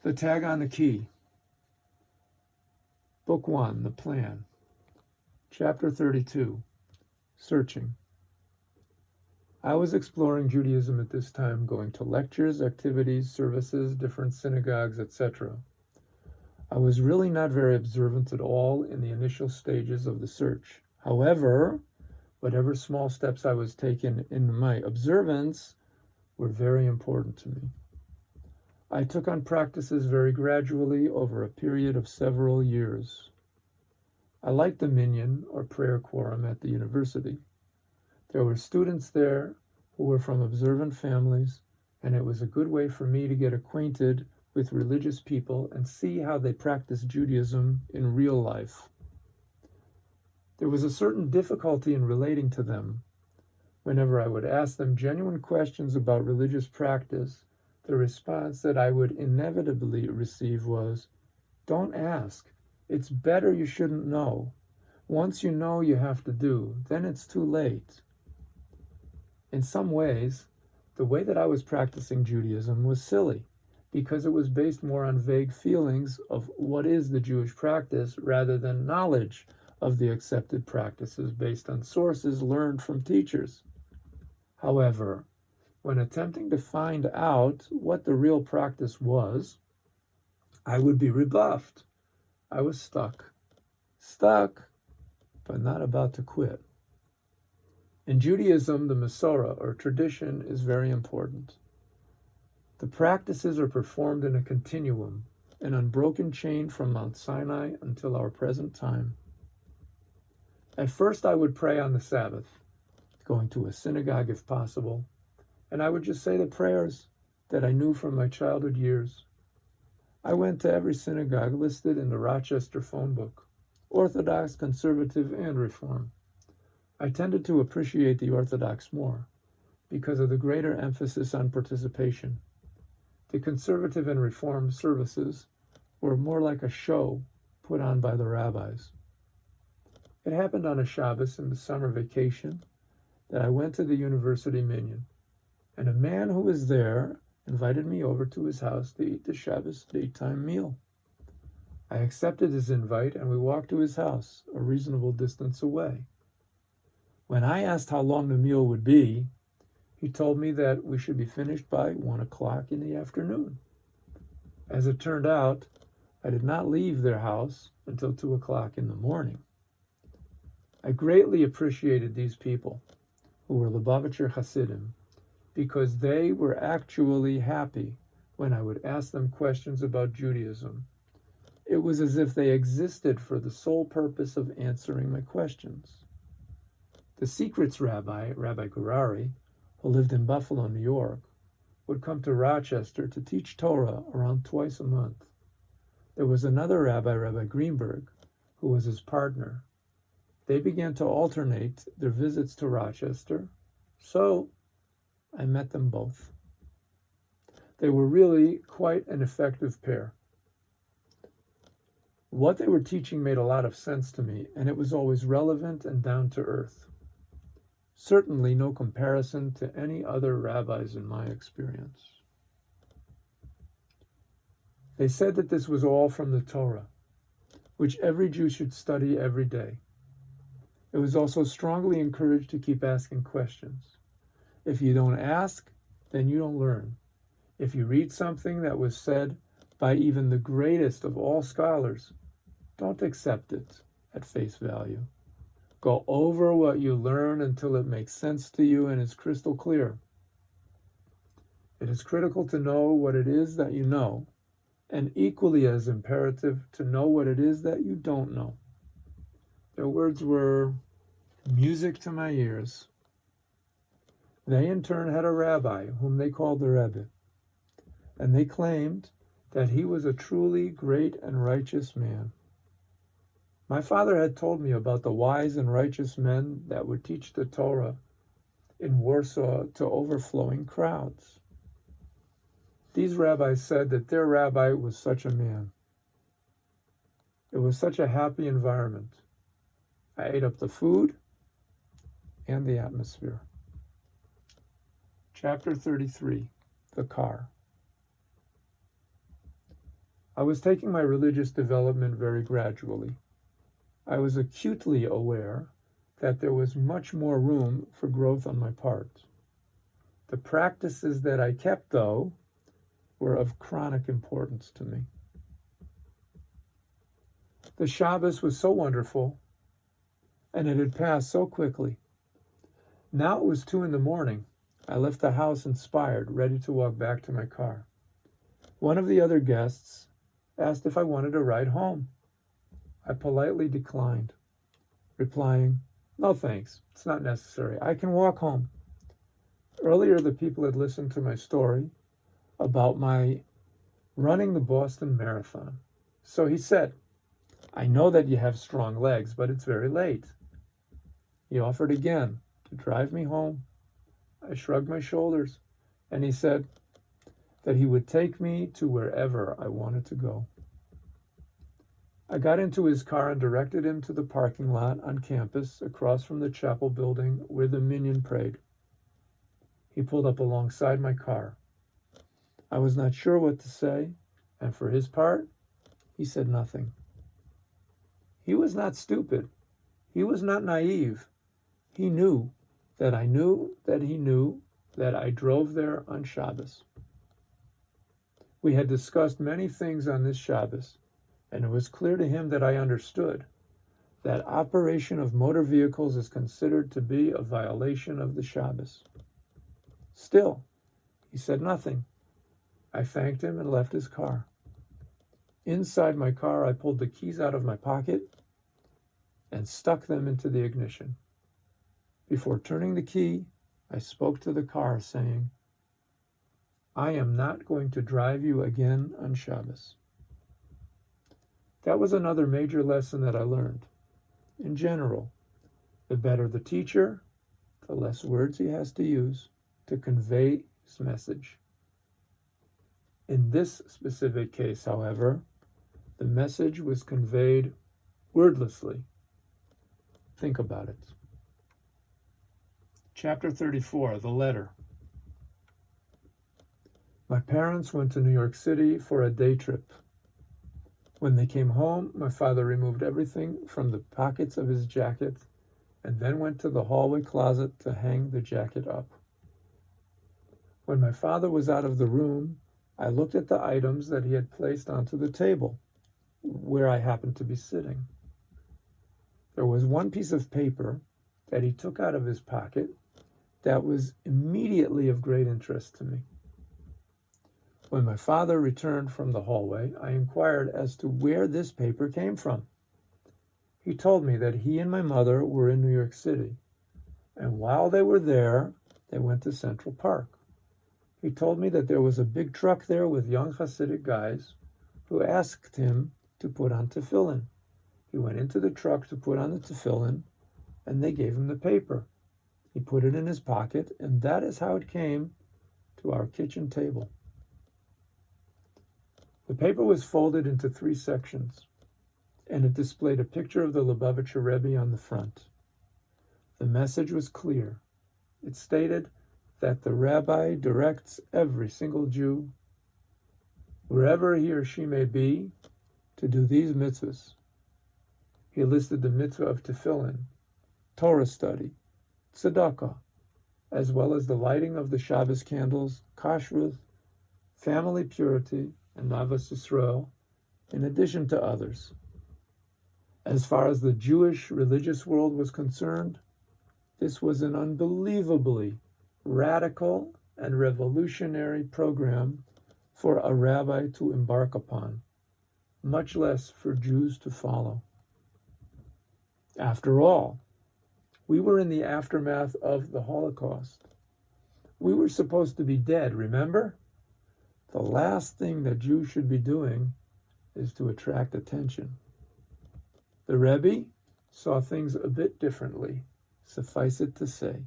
The tag on the key. Book 1, The Plan. Chapter 32, Searching. I was exploring Judaism at this time, going to lectures, activities, services, different synagogues, etc. I was really not very observant at all in the initial stages of the search. However, whatever small steps I was taking in my observance were very important to me. I took on practices very gradually over a period of several years. I liked the minyan, or prayer quorum, at the university. There were students there who were from observant families, and it was a good way for me to get acquainted with religious people and see how they practiced Judaism in real life. There was a certain difficulty in relating to them. Whenever I would ask them genuine questions about religious practice, the response that I would inevitably receive was, "Don't ask. It's better you shouldn't know. Once you know, you have to do. Then it's too late." In some ways, the way that I was practicing Judaism was silly, because it was based more on vague feelings of what is the Jewish practice rather than knowledge of the accepted practices based on sources learned from teachers. However, when attempting to find out what the real practice was, I would be rebuffed. I was stuck, but not about to quit. In Judaism, the Masorah, or tradition, is very important. The practices are performed in a continuum, an unbroken chain from Mount Sinai until our present time. At first, I would pray on the Sabbath, going to a synagogue if possible, and I would just say the prayers that I knew from my childhood years. I went to every synagogue listed in the Rochester phone book, Orthodox, Conservative, and Reform. I tended to appreciate the Orthodox more because of the greater emphasis on participation. The Conservative and Reform services were more like a show put on by the rabbis. It happened on a Shabbos in the summer vacation that I went to the university minyan, and a man who was there invited me over to his house to eat the Shabbos daytime meal. I accepted his invite, and we walked to his house, a reasonable distance away. When I asked how long the meal would be, he told me that we should be finished by 1 o'clock in the afternoon. As it turned out, I did not leave their house until 2 o'clock in the morning. I greatly appreciated these people, who were Lubavitcher Hasidim, because they were actually happy when I would ask them questions about Judaism. It was as if they existed for the sole purpose of answering my questions. The secrets rabbi, Rabbi Gurari, who lived in Buffalo, New York, would come to Rochester to teach Torah around twice a month. There was another rabbi, Rabbi Greenberg, who was his partner. They began to alternate their visits to Rochester, so I met them both. They were really quite an effective pair. What they were teaching made a lot of sense to me, and it was always relevant and down to earth. Certainly no comparison to any other rabbis in my experience. They said that this was all from the Torah, which every Jew should study every day. It was also strongly encouraged to keep asking questions. If you don't ask, then you don't learn. If you read something that was said by even the greatest of all scholars, don't accept it at face value. Go over what you learn until it makes sense to you and is crystal clear. It is critical to know what it is that you know, and equally as imperative to know what it is that you don't know. Their words were music to my ears. They in turn had a rabbi whom they called the Rebbe, and they claimed that he was a truly great and righteous man. My father had told me about the wise and righteous men that would teach the Torah in Warsaw to overflowing crowds. These rabbis said that their rabbi was such a man. It was such a happy environment. I ate up the food and the atmosphere. Chapter 33, The Car. I was taking my religious development very gradually. I was acutely aware that there was much more room for growth on my part. The practices that I kept, though, were of chronic importance to me. The Shabbos was so wonderful, and it had passed so quickly. Now it was 2 a.m. I left the house inspired, ready to walk back to my car. One of the other guests asked if I wanted a ride home. I politely declined, replying, "No thanks, it's not necessary. I can walk home." Earlier, the people had listened to my story about my running the Boston Marathon. So he said, "I know that you have strong legs, but it's very late." He offered again to drive me home. I shrugged my shoulders, and he said that he would take me to wherever I wanted to go. I got into his car and directed him to the parking lot on campus across from the chapel building where the minyan prayed. He pulled up alongside my car. I was not sure what to say, and for his part, he said nothing. He was not stupid. He was not naive. He knew that I knew that he knew that I drove there on Shabbos. We had discussed many things on this Shabbos, and it was clear to him that I understood that operation of motor vehicles is considered to be a violation of the Shabbos. Still, he said nothing. I thanked him and left his car. Inside my car, I pulled the keys out of my pocket and stuck them into the ignition. Before turning the key, I spoke to the car, saying, "I am not going to drive you again on Shabbos." That was another major lesson that I learned. In general, the better the teacher, the less words he has to use to convey his message. In this specific case, however, the message was conveyed wordlessly. Think about it. Chapter 34, The Letter. My parents went to New York City for a day trip. When they came home, my father removed everything from the pockets of his jacket and then went to the hallway closet to hang the jacket up. When my father was out of the room, I looked at the items that he had placed onto the table, where I happened to be sitting. There was one piece of paper that he took out of his pocket that was immediately of great interest to me. When my father returned from the hallway, I inquired as to where this paper came from. He told me that he and my mother were in New York City, and while they were there, they went to Central Park. He told me that there was a big truck there with young Hasidic guys who asked him to put on tefillin. He went into the truck to put on the tefillin, and they gave him the paper. He put it in his pocket, and that is how it came to our kitchen table. The paper was folded into 3 sections, and it displayed a picture of the Lubavitcher Rebbe on the front. The message was clear. It stated that the rabbi directs every single Jew, wherever he or she may be, to do these mitzvahs. He listed the mitzvah of tefillin, Torah study, tzedakah, as well as the lighting of the Shabbos candles, kashrut, family purity, and Navas Yisrael, in addition to others. As far as the Jewish religious world was concerned, this was an unbelievably radical and revolutionary program for a rabbi to embark upon, much less for Jews to follow. After all, we were in the aftermath of the Holocaust. We were supposed to be dead, remember? The last thing that Jews should be doing is to attract attention. The Rebbe saw things a bit differently, suffice it to say.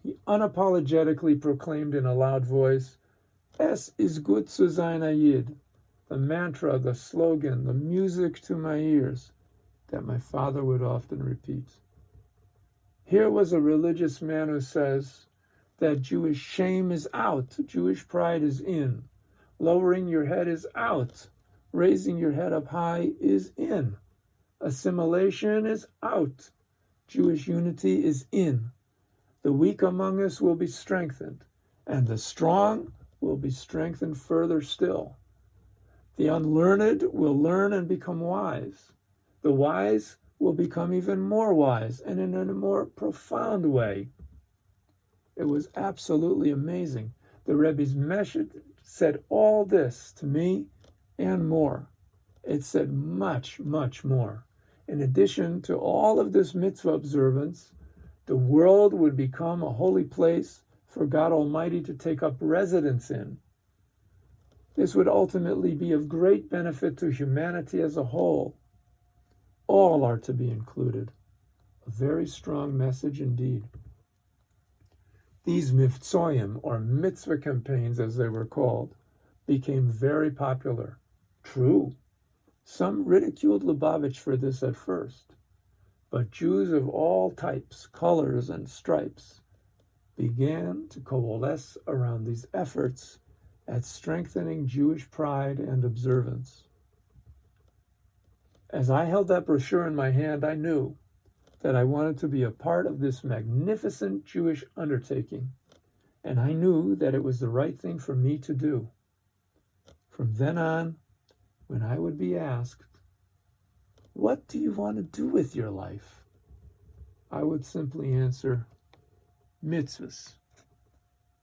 He unapologetically proclaimed in a loud voice, "Es is gut zu sein a Yid," the mantra, the slogan, the music to my ears that my father would often repeat. Here was a religious man who says that Jewish shame is out, Jewish pride is in. Lowering your head is out. Raising your head up high is in. Assimilation is out. Jewish unity is in. The weak among us will be strengthened, and the strong will be strengthened further still. The unlearned will learn and become wise. The wise will become even more wise, and in a more profound way. It was absolutely amazing. The Rebbe's message said all this to me and more. It said much, much more. In addition to all of this mitzvah observance, the world would become a holy place for God Almighty to take up residence in. This would ultimately be of great benefit to humanity as a whole. All are to be included. A very strong message indeed. These mivtzoyim, or mitzvah campaigns as they were called, became very popular. True, some ridiculed Lubavitch for this at first, but Jews of all types, colors, and stripes began to coalesce around these efforts at strengthening Jewish pride and observance. As I held that brochure in my hand, I knew that I wanted to be a part of this magnificent Jewish undertaking, and I knew that it was the right thing for me to do. From then on, when I would be asked, "What do you want to do with your life?" I would simply answer, "Mitzvahs."